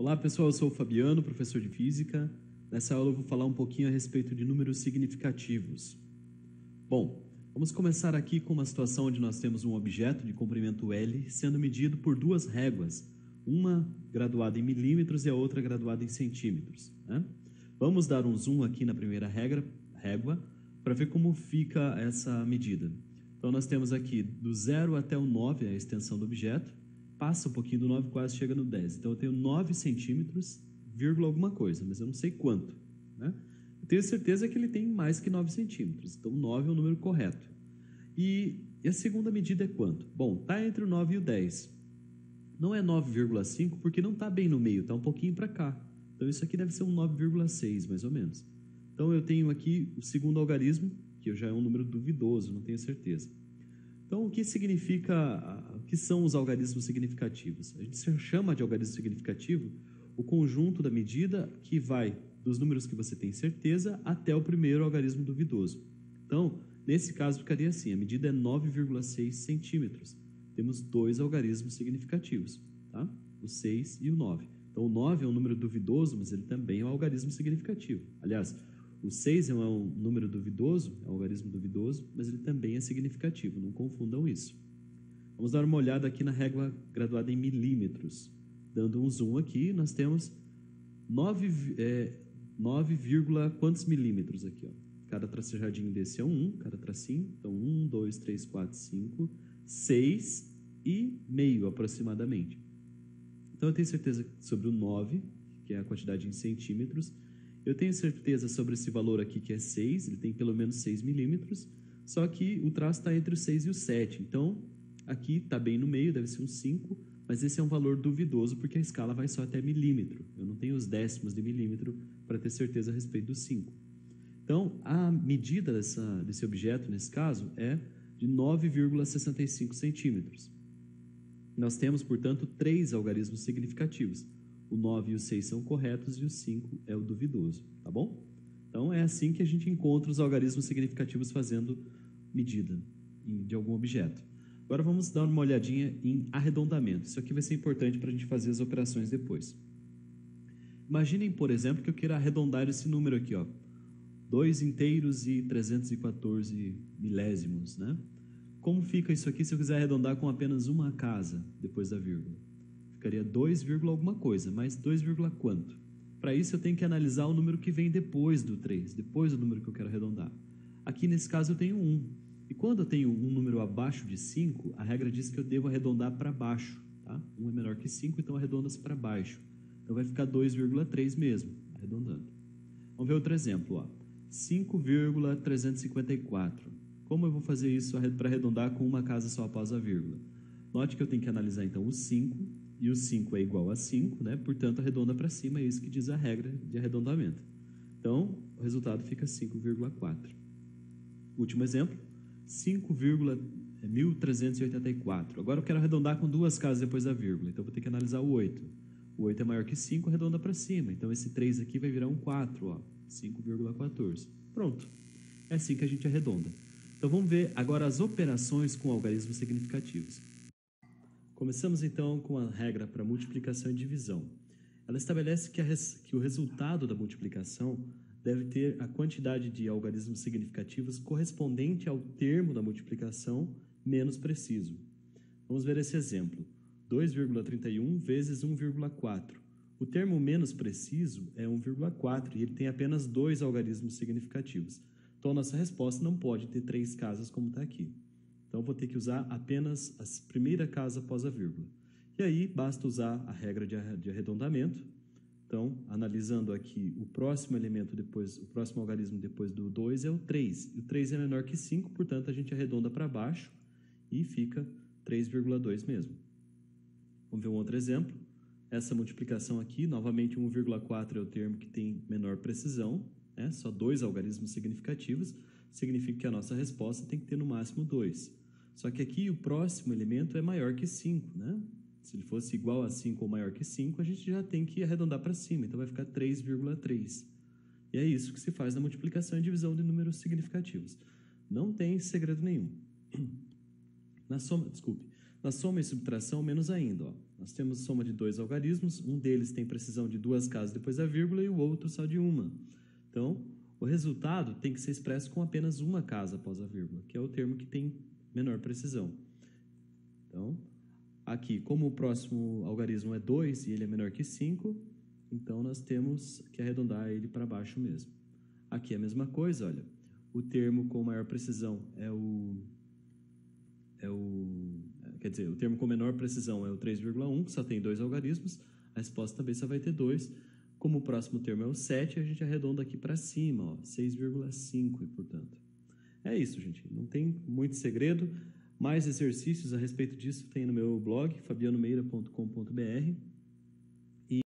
Olá pessoal, eu sou o Fabiano, professor de Física. Nessa aula eu vou falar um pouquinho a respeito de números significativos. Bom, vamos começar aqui com uma situação onde nós temos um objeto de comprimento L sendo medido por duas réguas, uma graduada em milímetros e a outra graduada em centímetros, né? Vamos dar um zoom aqui na primeira régua para ver como fica essa medida. Então nós temos aqui do 0 até o 9 a extensão do objeto, passa um pouquinho do 9, quase chega no 10. Então eu tenho 9 centímetros, vírgula alguma coisa, mas eu não sei quanto, né? Eu tenho certeza que ele tem mais que 9 centímetros, então 9 é o número correto. E a segunda medida é quanto? Bom, está entre o 9 e o 10. Não é 9,5 porque não está bem no meio, está um pouquinho para cá. Então isso aqui deve ser um 9,6 mais ou menos. Então eu tenho aqui o segundo algarismo, que já é um número duvidoso, não tenho certeza. Então o que são os algarismos significativos? A gente chama de algarismo significativo o conjunto da medida que vai dos números que você tem certeza até o primeiro algarismo duvidoso. Então, nesse caso ficaria assim, a medida é 9,6 centímetros. Temos dois algarismos significativos, tá? O 6 e o 9. Então, o 9 é um número duvidoso, mas ele também é um algarismo significativo. Aliás, o 6 é um número duvidoso, é um algarismo duvidoso, mas ele também é significativo, não confundam isso. Vamos dar uma olhada aqui na régua graduada em milímetros. Dando um zoom aqui, nós temos 9, quantos milímetros aqui, ó? Cada tracejadinho desse é um 1, cada tracinho. Então, 1, 2, 3, 4, 5, 6 e meio aproximadamente. Então, eu tenho certeza sobre o 9, que é a quantidade em centímetros. Eu tenho certeza sobre esse valor aqui, que é 6, ele tem pelo menos 6 milímetros, só que o traço está entre o 6 e o 7. Então, aqui está bem no meio, deve ser um 5, mas esse é um valor duvidoso porque a escala vai só até milímetro. Eu não tenho os décimos de milímetro para ter certeza a respeito do 5. Então, a medida desse objeto, nesse caso, é de 9,65 centímetros. Nós temos, portanto, 3 algarismos significativos. O 9 e o 6 são corretos e o 5 é o duvidoso, tá bom? Então, é assim que a gente encontra os algarismos significativos fazendo medida de algum objeto. Agora vamos dar uma olhadinha em arredondamento. Isso aqui vai ser importante para a gente fazer as operações depois. Imaginem, por exemplo, que eu queira arredondar esse número aqui, ó, 2 inteiros e 314 milésimos, né? Como fica isso aqui se eu quiser arredondar com apenas uma casa depois da vírgula? Ficaria 2, alguma coisa, mas 2, quanto? Para isso eu tenho que analisar o número que vem depois do 3, depois do número que eu quero arredondar. Aqui nesse caso eu tenho 1. E quando eu tenho um número abaixo de 5, a regra diz que eu devo arredondar para baixo, tá? 1 é menor que 5, então arredonda-se para baixo. Então vai ficar 2,3 mesmo, arredondando. Vamos ver outro exemplo, ó. 5,354. Como eu vou fazer isso para arredondar com uma casa só após a vírgula? Note que eu tenho que analisar então o 5, e o 5 é igual a 5, né? Portanto, arredonda para cima, é isso que diz a regra de arredondamento. Então, o resultado fica 5,4. Último exemplo, 5,1384. Agora eu quero arredondar com duas casas depois da vírgula, então eu vou ter que analisar o 8. O 8 é maior que 5, arredonda para cima. Então, esse 3 aqui vai virar um 4, ó, 5,14. Pronto. É assim que a gente arredonda. Então, vamos ver agora as operações com algarismos significativos. Começamos, então, com a regra para multiplicação e divisão. Ela estabelece que o resultado da multiplicação deve ter a quantidade de algarismos significativos correspondente ao termo da multiplicação menos preciso. Vamos ver esse exemplo. 2,31 vezes 1,4. O termo menos preciso é 1,4 e ele tem apenas 2 algarismos significativos. Então, a nossa resposta não pode ter 3 casas como está aqui. Então, eu vou ter que usar apenas a primeira casa após a vírgula. E aí, basta usar a regra de arredondamento. Então, analisando aqui o próximo elemento depois, o próximo algarismo depois do 2 é o 3. O 3 é menor que 5, portanto, a gente arredonda para baixo e fica 3,2 mesmo. Vamos ver um outro exemplo. Essa multiplicação aqui, novamente 1,4 é o termo que tem menor precisão, né? Só 2 algarismos significativos, significa que a nossa resposta tem que ter no máximo 2. Só que aqui o próximo elemento é maior que 5, né? Se ele fosse igual a 5 ou maior que 5, a gente já tem que arredondar para cima, então vai ficar 3,3. E é isso que se faz na multiplicação e divisão de números significativos. Não tem segredo nenhum. Na soma e subtração, menos ainda. Ó. Nós temos soma de 2 algarismos, um deles tem precisão de 2 casas depois da vírgula e o outro só de uma. Então, o resultado tem que ser expresso com apenas uma casa após a vírgula, que é o termo que tem menor precisão. Então, aqui, como o próximo algarismo é 2 e ele é menor que 5, então nós temos que arredondar ele para baixo mesmo. Aqui é a mesma coisa, olha. O termo com maior precisão quer dizer, o termo com menor precisão é o 3,1, que só tem 2 algarismos. A resposta também só vai ter 2. Como o próximo termo é o 7, a gente arredonda aqui para cima, 6,5, portanto. É isso, gente. Não tem muito segredo. Mais exercícios a respeito disso tem no meu blog, fabianomeira.com.br.